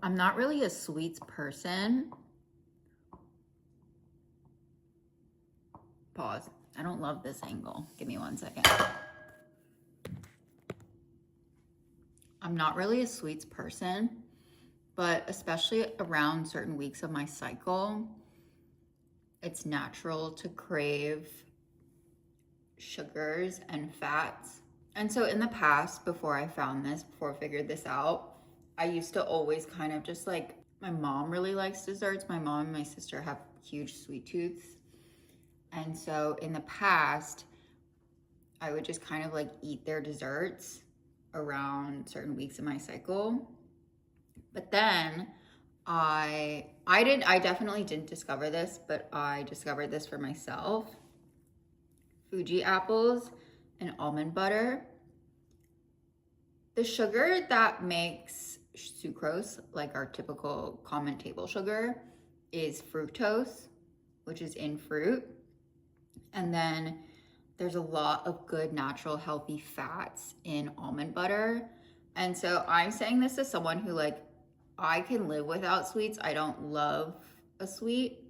I'm not really a sweets person. Pause. I don't love this angle. Give me 1 second. I'm not really a sweets person, but especially around certain weeks of my cycle, it's natural to crave sugars and fats. And so in the past, before I figured this out, I used to always kind of just like, my mom really likes desserts. My mom and my sister have huge sweet tooths. And so in the past, I would just kind of like eat their desserts around certain weeks of my cycle. But then I definitely didn't discover this, but I discovered this for myself. Fuji apples and almond butter. The sugar that makes sucrose, like our typical common table sugar, is fructose, which is in fruit. And then there's a lot of good, natural, healthy fats in almond butter. And so I'm saying this as someone who, like, I can live without sweets. I don't love a sweet.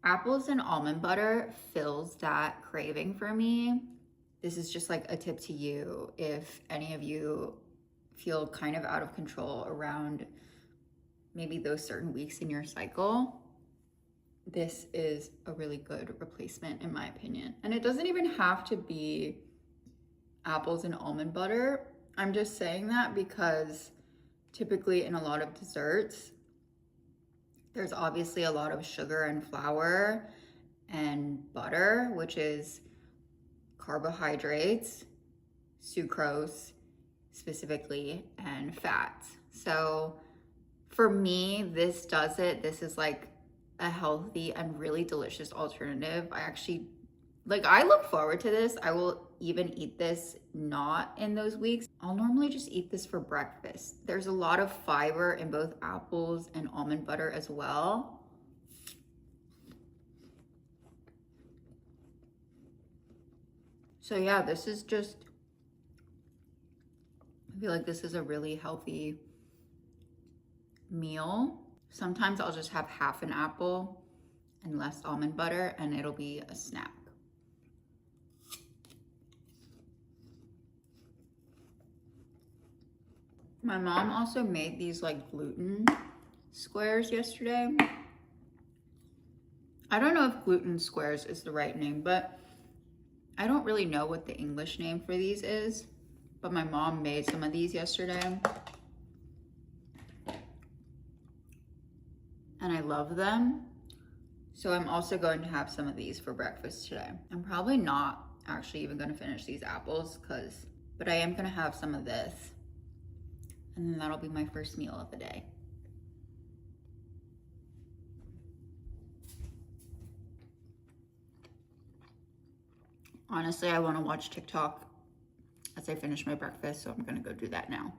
Apples and almond butter fills that craving for me. This is just like a tip to you if any of you feel kind of out of control around maybe those certain weeks in your cycle. This is a really good replacement in my opinion. And it doesn't even have to be apples and almond butter. I'm just saying that because typically in a lot of desserts, there's obviously a lot of sugar and flour and butter, which is carbohydrates, sucrose specifically, and fats. So for me, this does it. This is like a healthy and really delicious alternative. I look forward to this. I will even eat this not in those weeks. I'll normally just eat this for breakfast. There's a lot of fiber in both apples and almond butter as well. So yeah, I feel like this is a really healthy meal. Sometimes I'll just have half an apple and less almond butter and it'll be a snack. My mom also made these like gluten squares yesterday. I don't know if gluten squares is the right name, but I don't really know what the English name for these is, but my mom made some of these yesterday. And I love them. So I'm also going to have some of these for breakfast today. I'm probably not actually even going to finish these apples but I am going to have some of this. And then that'll be my first meal of the day. Honestly, I want to watch TikTok as I finish my breakfast, so I'm going to go do that now.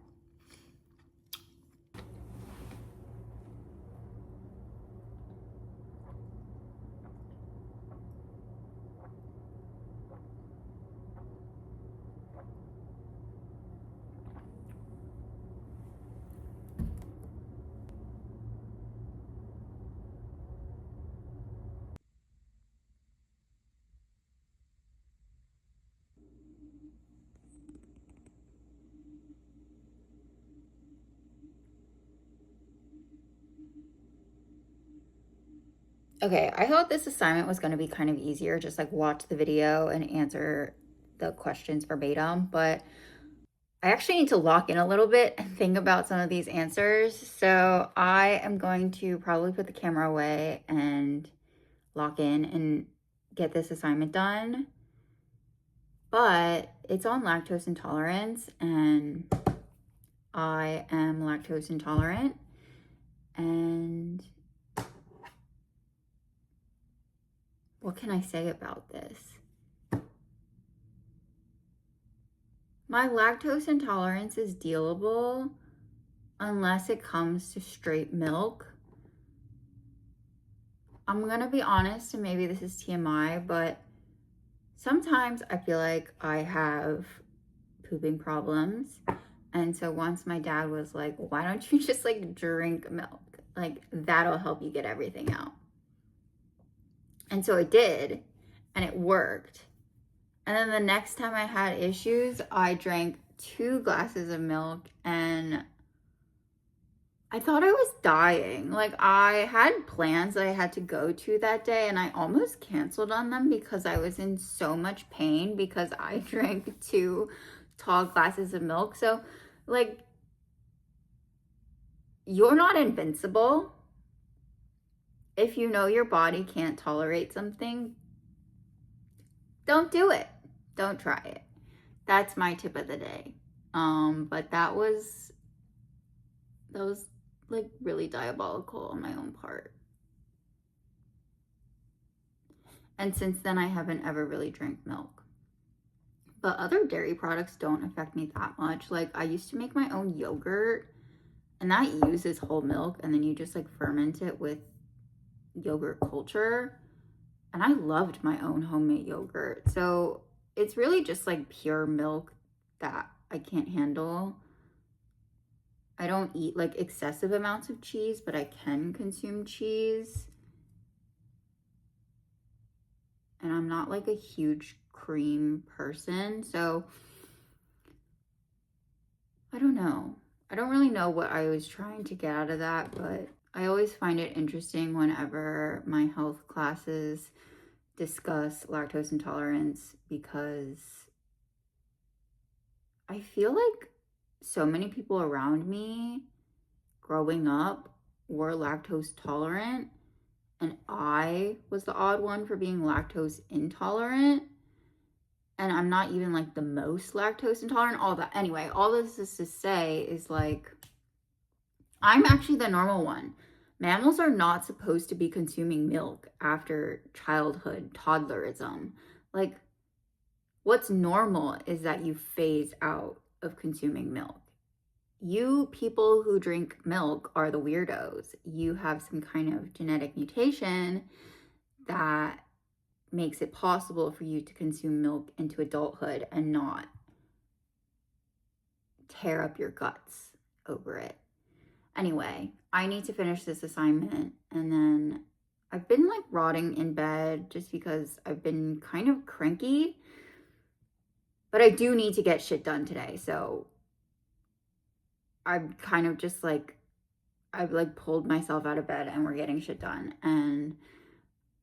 Okay, I thought this assignment was going to be kind of easier, just like watch the video and answer the questions verbatim, but I actually need to lock in a little bit and think about some of these answers. So I am going to probably put the camera away and lock in and get this assignment done. But it's on lactose intolerance and I am lactose intolerant, and what can I say about this? My lactose intolerance is dealable unless it comes to straight milk. I'm gonna be honest, and maybe this is TMI, but sometimes I feel like I have pooping problems, And so once my dad was like, why don't you just like drink milk? Like that'll help you get everything out. And so I did, and it worked. And then the next time I had issues, I drank 2 glasses of milk and I thought I was dying. Like I had plans that I had to go to that day and I almost canceled on them because I was in so much pain because I drank 2 tall glasses of milk. So like, you're not invincible. If you know your body can't tolerate something, don't do it. Don't try it. That's my tip of the day. But that was like really diabolical on my own part. And since then I haven't ever really drank milk. But other dairy products don't affect me that much. Like I used to make my own yogurt and that uses whole milk and then you just like ferment it with yogurt culture. And I loved my own homemade yogurt. So it's really just like pure milk that I can't handle. I don't eat like excessive amounts of cheese, but I can consume cheese. And I'm not like a huge cream person. So I don't know. I don't really know what I was trying to get out of that, but I always find it interesting whenever my health classes discuss lactose intolerance because I feel like so many people around me growing up were lactose tolerant and I was the odd one for being lactose intolerant. And I'm not even like the most lactose intolerant, all that. Anyway, all this is to say is like, I'm actually the normal one. Mammals are not supposed to be consuming milk after childhood, toddlerism. Like, what's normal is that you phase out of consuming milk. You people who drink milk are the weirdos. You have some kind of genetic mutation that makes it possible for you to consume milk into adulthood and not tear up your guts over it. Anyway, I need to finish this assignment and then I've been like rotting in bed just because I've been kind of cranky, but I do need to get shit done today. So I'm kind of just like, I've like pulled myself out of bed and we're getting shit done. And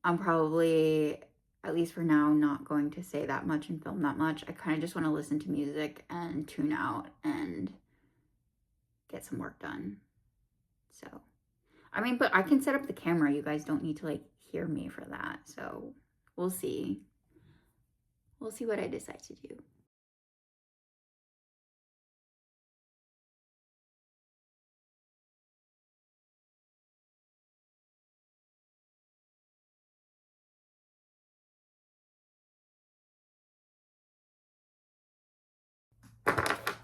I'm probably, at least for now, not going to say that much and film that much. I kind of just want to listen to music and tune out and get some work done. So, I mean, but I can set up the camera. You guys don't need to like hear me for that. So we'll see. We'll see what I decide to do.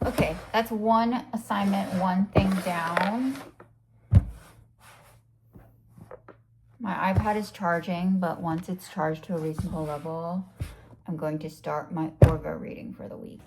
Okay, that's one assignment, one thing down. My iPad is charging, but once it's charged to a reasonable level, I'm going to start my Orgo reading for the week.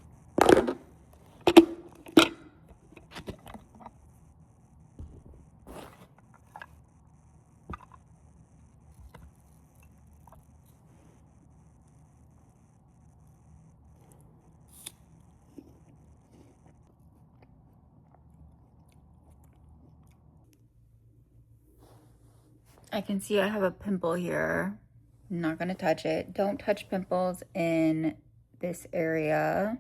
I can see I have a pimple here. I'm not gonna touch it. Don't touch pimples in this area.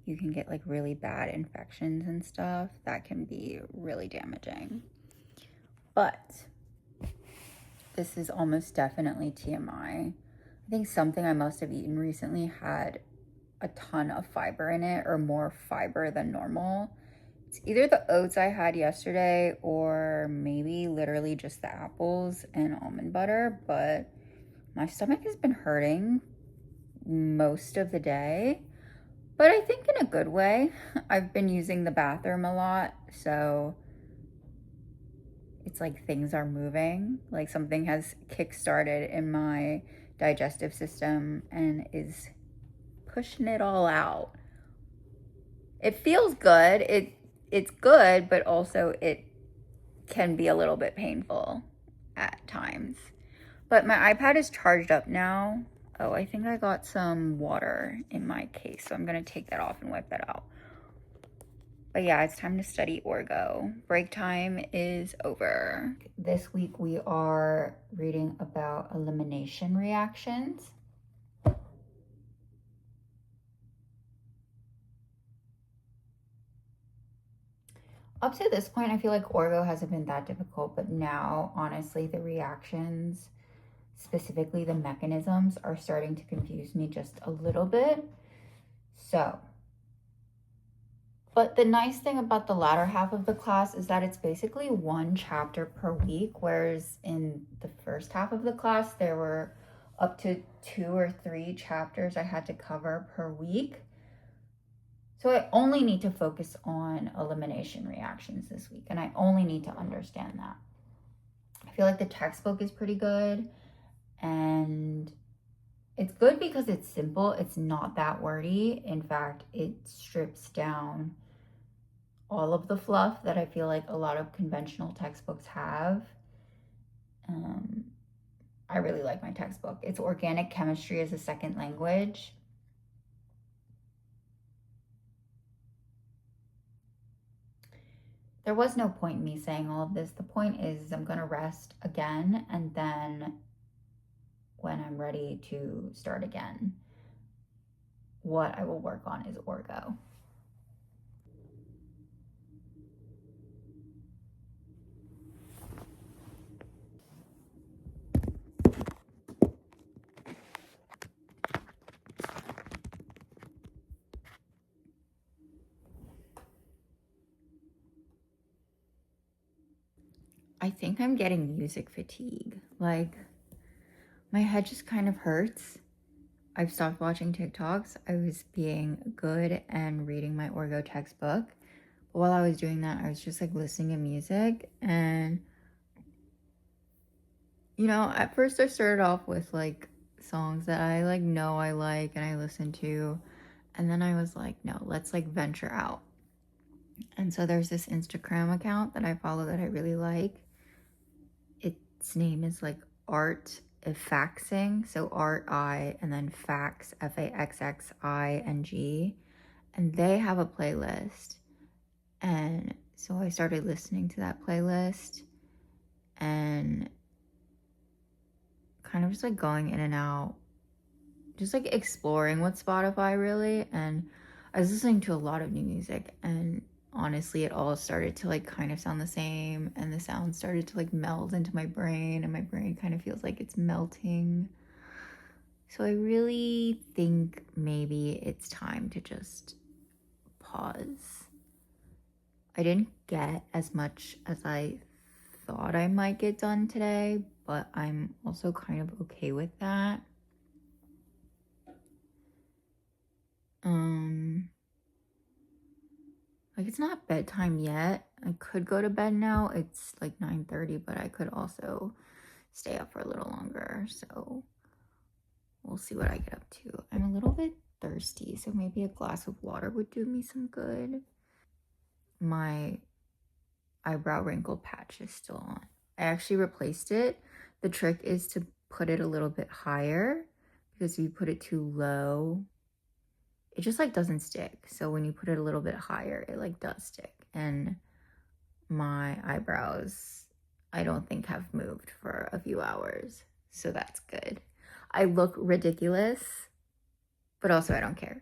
You can get like really bad infections and stuff. That can be really damaging. But this is almost definitely TMI. I think something I must have eaten recently had a ton of fiber in it or more fiber than normal. It's either the oats I had yesterday or maybe literally just the apples and almond butter, but my stomach has been hurting most of the day, but I think in a good way. I've been using the bathroom a lot, so it's like things are moving, like something has kick-started in my digestive system and is pushing it all out. It feels good. It's good, but also it can be a little bit painful at times. But my iPad is charged up now. Oh, I think I got some water in my case, so I'm gonna take that off and wipe that out. But yeah, it's time to study Orgo. Break time is over. This week we are reading about elimination reactions. Up to this point, I feel like Orgo hasn't been that difficult, but now, honestly, the reactions, specifically the mechanisms, are starting to confuse me just a little bit. So, but the nice thing about the latter half of the class is that it's basically one chapter per week, whereas in the first half of the class, there were up to 2 or 3 chapters I had to cover per week. So I only need to focus on elimination reactions this week, and I only need to understand that. I feel like the textbook is pretty good, and it's good because it's simple. It's not that wordy. In fact, it strips down all of the fluff that I feel like a lot of conventional textbooks have. I really like my textbook. It's organic chemistry as a second language. There was no point in me saying all of this. The point is I'm going to rest again, and then when I'm ready to start again, what I will work on is Orgo. I think I'm getting music fatigue. Like, my head just kind of hurts. I've stopped watching TikToks. I was being good and reading my Orgo textbook. But while I was doing that, I was just like listening to music. And, you know, at first I started off with like songs that I like know I like and I listen to. And then I was like, no, let's like venture out. And so there's this Instagram account that I follow that I really like. Its name is like Art Faxing, so Art I and then Fax Faxxing, and they have a playlist, and so I started listening to that playlist and kind of just like going in and out, just like exploring with Spotify really. And I was listening to a lot of new music, and honestly it all started to like kind of sound the same, and the sound started to like meld into my brain, and my brain kind of feels like it's melting. So I really think maybe it's time to just pause. I didn't get as much as I thought I might get done today, but I'm also kind of okay with that. Like, it's not bedtime yet. I could go to bed now. It's like 9:30, but I could also stay up for a little longer. So we'll see what I get up to. I'm a little bit thirsty, so maybe a glass of water would do me some good. My eyebrow wrinkle patch is still on. I actually replaced it. The trick is to put it a little bit higher, because if you put it too low, it just like doesn't stick. So when you put it a little bit higher, it like does stick. And my eyebrows, I don't think have moved for a few hours. So that's good. I look ridiculous, but also I don't care.